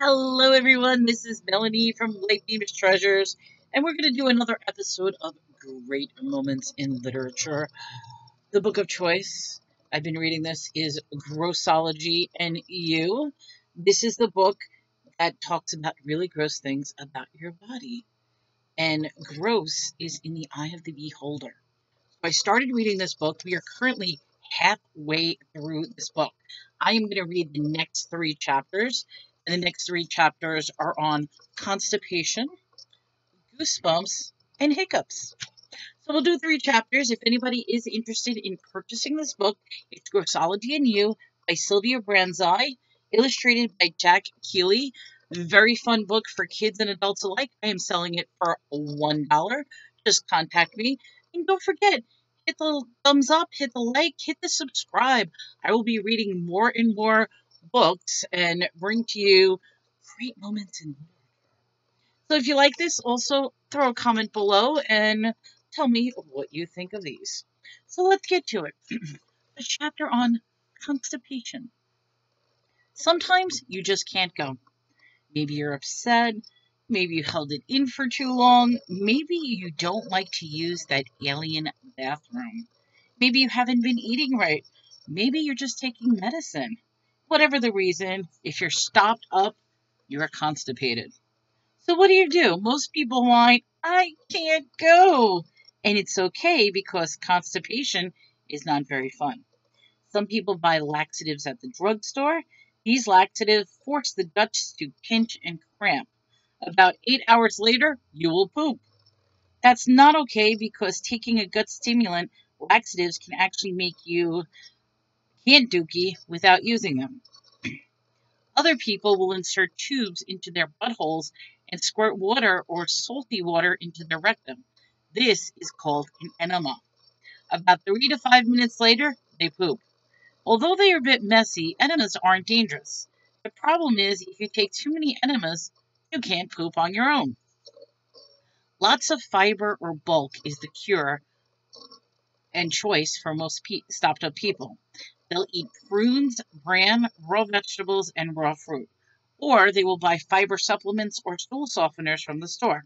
Hello, everyone. This is Melanie from Light Beams Treasures, and we're going to do another episode of Great Moments in Literature. The book of choice, I've been reading this, is Grossology and You. This is the book that talks about really gross things about your body, and gross is in the eye of the beholder. So I started reading this book. We are currently halfway through this book. I am going to read the next 3 chapters. And the next 3 chapters are on constipation, goosebumps, and hiccups. So we'll do 3 chapters. If anybody is interested in purchasing this book, it's Grossology and You by Sylvia Branzai, illustrated by Jack Keeley. Very fun book for kids and adults alike. I am selling it for $1. Just contact me. And don't forget, hit the thumbs up, hit the like, hit the subscribe. I will be reading more and more books and bring to you great moments in literature. So if you like this, also throw a comment below and tell me what you think of these. So let's get to it. A chapter on constipation. Sometimes you just can't go. Maybe you're upset. Maybe you held it in for too long. Maybe you don't like to use that alien bathroom. Maybe you haven't been eating right. Maybe you're just taking medicine. Whatever the reason, if you're stopped up, you're constipated. So what do? Most people whine, I can't go. And it's okay because constipation is not very fun. Some people buy laxatives at the drugstore. These laxatives force the guts to pinch and cramp. About 8 hours later, you will poop. That's not okay because taking a gut stimulant, laxatives can actually make you can't dookie without using them. Other people will insert tubes into their buttholes and squirt water or salty water into their rectum. This is called an enema. About 3 to 5 minutes later, they poop. Although they are a bit messy, enemas aren't dangerous. The problem is if you take too many enemas, you can't poop on your own. Lots of fiber or bulk is the cure and choice for most stopped up people. They'll eat prunes, bran, raw vegetables, and raw fruit. Or they will buy fiber supplements or stool softeners from the store.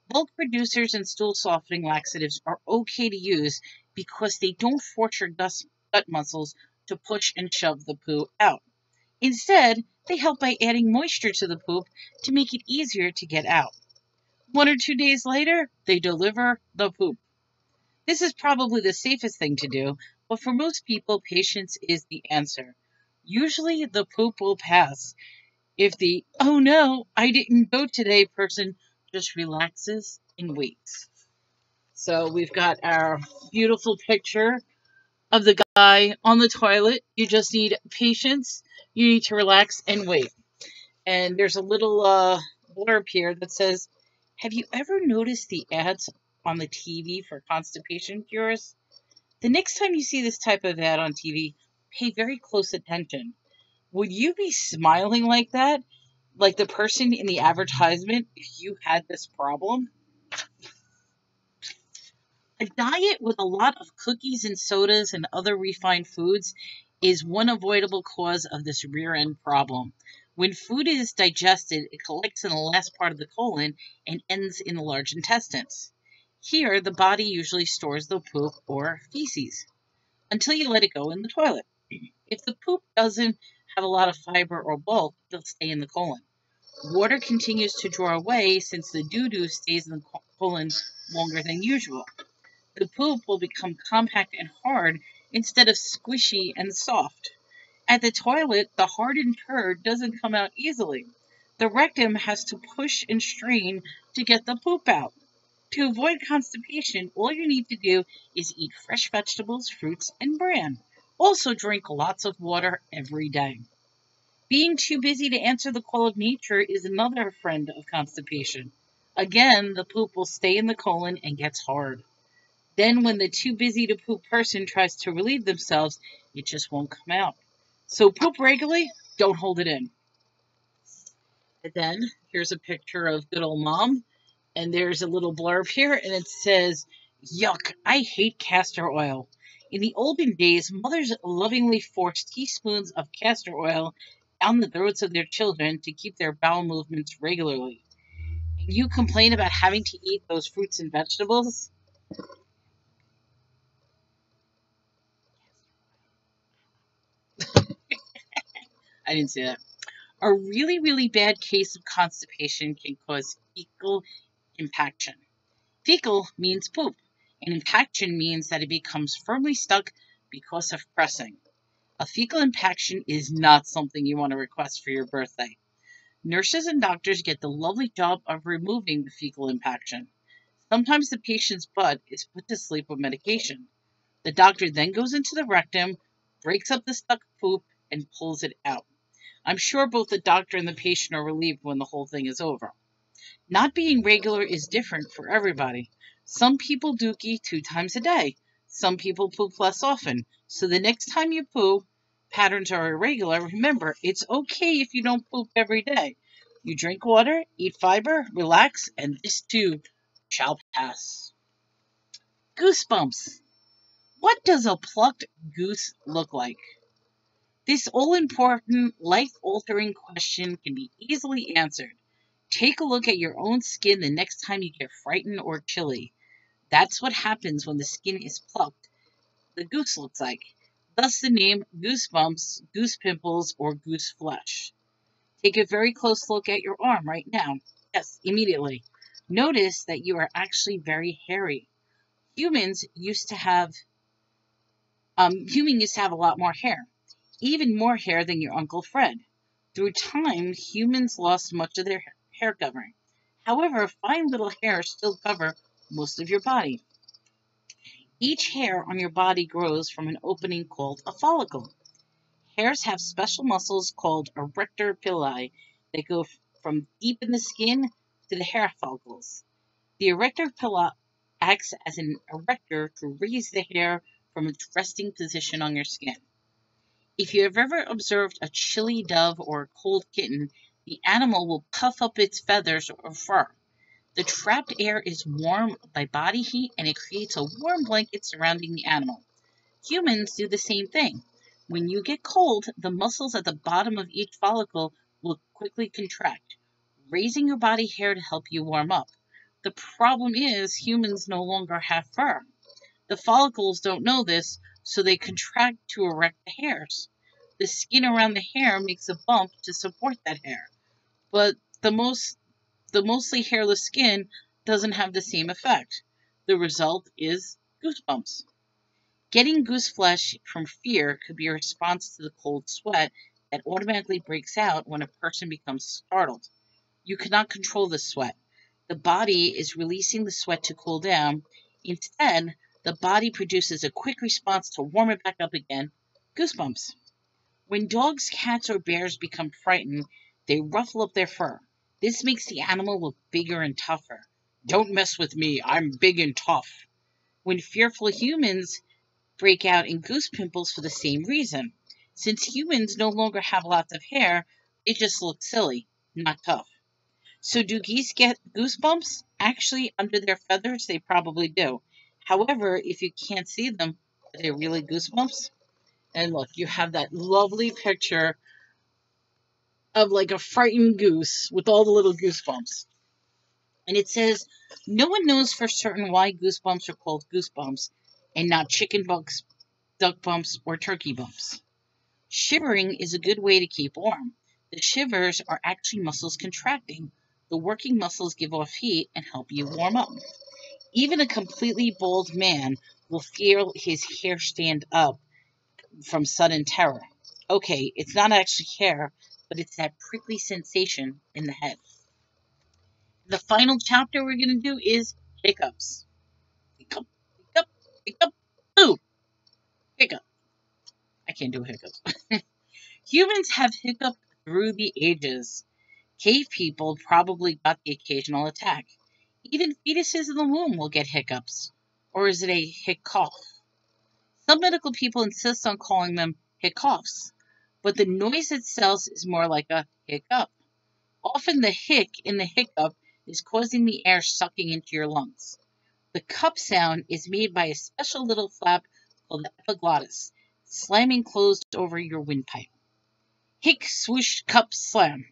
Bulk producers and stool softening laxatives are okay to use because they don't force your gut muscles to push and shove the poo out. Instead, they help by adding moisture to the poop to make it easier to get out. 1 or 2 days later, they deliver the poop. This is probably the safest thing to do, but for most people, patience is the answer. Usually, the poop will pass if the, oh no, I didn't go today person just relaxes and waits. So we've got our beautiful picture of the guy on the toilet. You just need patience. You need to relax and wait. And there's a little blurb here that says, have you ever noticed the ads on the TV for constipation cures? The next time you see this type of ad on TV, pay very close attention. Would you be smiling like that? Like the person in the advertisement if you had this problem? A diet with a lot of cookies and sodas and other refined foods is one avoidable cause of this rear end problem. When food is digested, it collects in the last part of the colon and ends in the large intestines. Here, the body usually stores the poop or feces until you let it go in the toilet. If the poop doesn't have a lot of fiber or bulk, it'll stay in the colon. Water continues to draw away since the doo-doo stays in the colon longer than usual. The poop will become compact and hard instead of squishy and soft. At the toilet, the hardened turd doesn't come out easily. The rectum has to push and strain to get the poop out. To avoid constipation, all you need to do is eat fresh vegetables, fruits, and bran. Also drink lots of water every day. Being too busy to answer the call of nature is another friend of constipation. Again, the poop will stay in the colon and gets hard. Then when the too busy to poop person tries to relieve themselves, it just won't come out. So poop regularly, don't hold it in. And then here's a picture of good old mom. And there's a little blurb here, and it says, yuck, I hate castor oil. In the olden days, mothers lovingly forced teaspoons of castor oil down the throats of their children to keep their bowel movements regularly. And you complain about having to eat those fruits and vegetables? I didn't say that. A really, really bad case of constipation can cause fecal impaction. Fecal means poop, and impaction means that it becomes firmly stuck because of pressing. A fecal impaction is not something you want to request for your birthday. Nurses and doctors get the lovely job of removing the fecal impaction. Sometimes the patient's butt is put to sleep with medication. The doctor then goes into the rectum, breaks up the stuck poop, and pulls it out. I'm sure both the doctor and the patient are relieved when the whole thing is over. Not being regular is different for everybody. Some people dookie 2 times a day. Some people poop less often. So the next time you poop, patterns are irregular. Remember, it's okay if you don't poop every day. You drink water, eat fiber, relax, and this too shall pass. Goosebumps. What does a plucked goose look like? This all-important, life-altering question can be easily answered. Take a look at your own skin the next time you get frightened or chilly. That's what happens when the skin is plucked. The goose looks like. Thus the name goosebumps, goose pimples, or goose flesh. Take a very close look at your arm right now. Yes, immediately. Notice that you are actually very hairy. Humans used to have a lot more hair, even more hair than your Uncle Fred. Through time, humans lost much of their hair covering. However, fine little hairs still cover most of your body. Each hair on your body grows from an opening called a follicle. Hairs have special muscles called erector pili that go from deep in the skin to the hair follicles. The erector pili acts as an erector to raise the hair from its resting position on your skin. If you have ever observed a chilly dove or a cold kitten, the animal will puff up its feathers or fur. The trapped air is warmed by body heat and it creates a warm blanket surrounding the animal. Humans do the same thing. When you get cold, the muscles at the bottom of each follicle will quickly contract, raising your body hair to help you warm up. The problem is humans no longer have fur. The follicles don't know this, so they contract to erect the hairs. The skin around the hair makes a bump to support that hair, but the mostly hairless skin doesn't have the same effect. The result is goosebumps. Getting goose flesh from fear could be a response to the cold sweat that automatically breaks out when a person becomes startled. You cannot control the sweat. The body is releasing the sweat to cool down. Instead, the body produces a quick response to warm it back up again, goosebumps. When dogs, cats, or bears become frightened, they ruffle up their fur. This makes the animal look bigger and tougher. Don't mess with me, I'm big and tough. When fearful humans break out in goose pimples for the same reason. Since humans no longer have lots of hair, they just look silly, not tough. So do geese get goosebumps? Actually, under their feathers, they probably do. However, if you can't see them, are they really goosebumps? And look, you have that lovely picture of like a frightened goose with all the little goosebumps. And it says, no one knows for certain why goosebumps are called goosebumps and not chicken bumps, duck bumps, or turkey bumps. Shivering is a good way to keep warm. The shivers are actually muscles contracting. The working muscles give off heat and help you warm up. Even a completely bald man will feel his hair stand up from sudden terror. Okay, it's not actually hair, but it's that prickly sensation in the head. The final chapter we're going to do is hiccups. Hiccup, hiccup, hiccup, boo! Hiccup. I can't do hiccups. Humans have hiccuped through the ages. Cave people probably got the occasional attack. Even fetuses in the womb will get hiccups. Or is it a hiccough? Some medical people insist on calling them hiccoughs, but the noise itself is more like a hiccup. Often the hic in the hiccup is causing the air sucking into your lungs. The cup sound is made by a special little flap called the epiglottis, slamming closed over your windpipe. Hick, swoosh, cup, slam.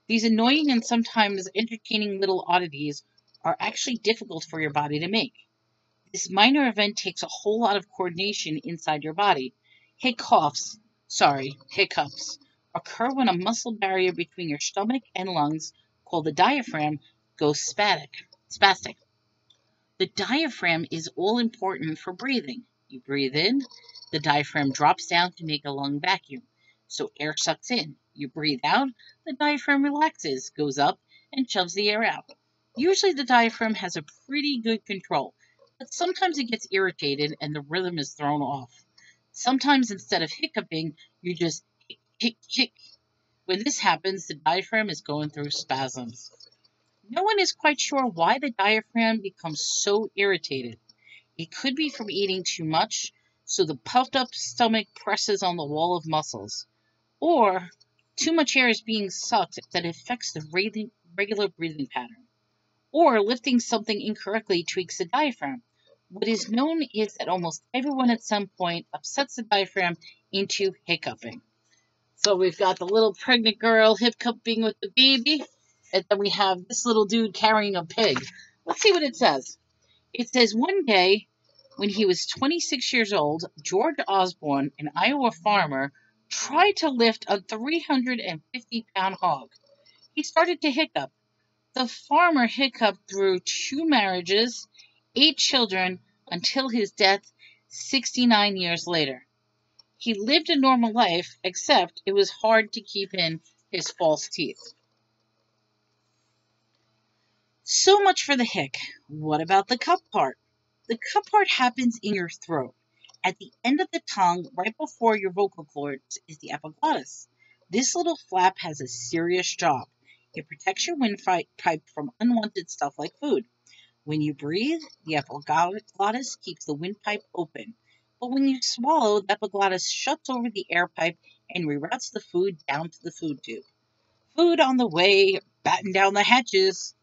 These annoying and sometimes entertaining little oddities are actually difficult for your body to make. This minor event takes a whole lot of coordination inside your body. Hiccups occur when a muscle barrier between your stomach and lungs, called the diaphragm, goes spastic. The diaphragm is all important for breathing. You breathe in, the diaphragm drops down to make a lung vacuum. So air sucks in. You breathe out, the diaphragm relaxes, goes up, and shoves the air out. Usually the diaphragm has a pretty good control, but sometimes it gets irritated and the rhythm is thrown off. Sometimes instead of hiccuping, you just hic, hic, hic. When this happens, the diaphragm is going through spasms. No one is quite sure why the diaphragm becomes so irritated. It could be from eating too much, so the puffed up stomach presses on the wall of muscles, or too much air is being sucked that affects the regular breathing pattern, or lifting something incorrectly tweaks the diaphragm. What is known is that almost everyone at some point upsets the diaphragm into hiccuping. So we've got the little pregnant girl hiccuping with the baby, and then we have this little dude carrying a pig. Let's see what it says. It says, one day, when he was 26 years old, George Osborne, an Iowa farmer, tried to lift a 350-pound hog. He started to hiccup. The farmer hiccuped through 2 marriages, 8 children, until his death 69 years later. He lived a normal life, except it was hard to keep in his false teeth. So much for the hic. What about the cup part? The cup part happens in your throat. At the end of the tongue, right before your vocal cords, is the epiglottis. This little flap has a serious job. It protects your windpipe from unwanted stuff like food. When you breathe, the epiglottis keeps the windpipe open. But when you swallow, the epiglottis shuts over the air pipe and reroutes the food down to the food tube. Food on the way, batten down the hatches.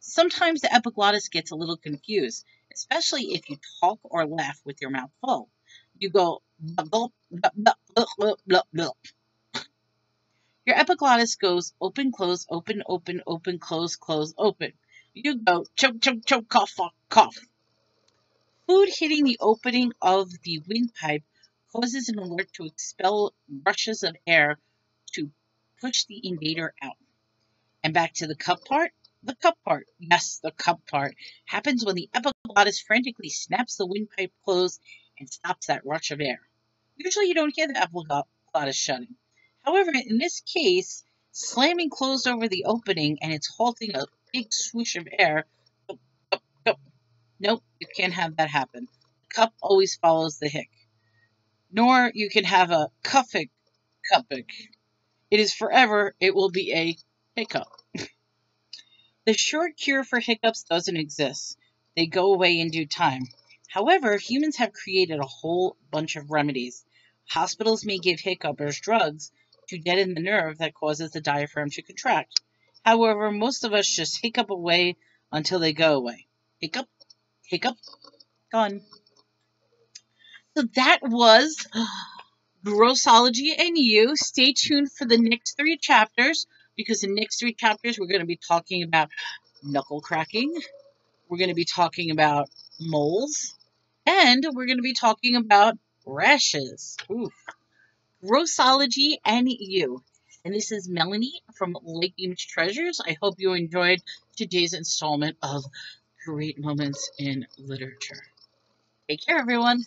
Sometimes the epiglottis gets a little confused, especially if you talk or laugh with your mouth full. You go, gulp, gulp, gulp, gulp, gulp, gulp, gulp. Your epiglottis goes open, close, open, open, open, close, close, open. You go choke, choke, choke, cough, cough. Food hitting the opening of the windpipe causes an alert to expel rushes of air to push the invader out. And back to the cup part. The cup part, yes, the cup part, happens when the epiglottis frantically snaps the windpipe closed and stops that rush of air. Usually you don't hear the epiglottis shutting. However, in this case, slamming closed over the opening and it's halting a big swoosh of air. Nope, you can't have that happen. The cup always follows the hic. Nor you can have a cuffic. It is forever, it will be a hiccup. The short cure for hiccups doesn't exist. They go away in due time. However, humans have created a whole bunch of remedies. Hospitals may give hiccupers drugs to deaden the nerve that causes the diaphragm to contract. However, most of us just hiccup away until they go away. Hiccup, hiccup, gone. So that was Grossology and You. Stay tuned for the next 3 chapters, because the next 3 chapters we're going to be talking about knuckle cracking, we're going to be talking about moles, and we're going to be talking about rashes. Oof. Grossology and You. And this is Melanie from Lake Beach Treasures. I hope you enjoyed today's installment of Great Moments in Literature. Take care, everyone.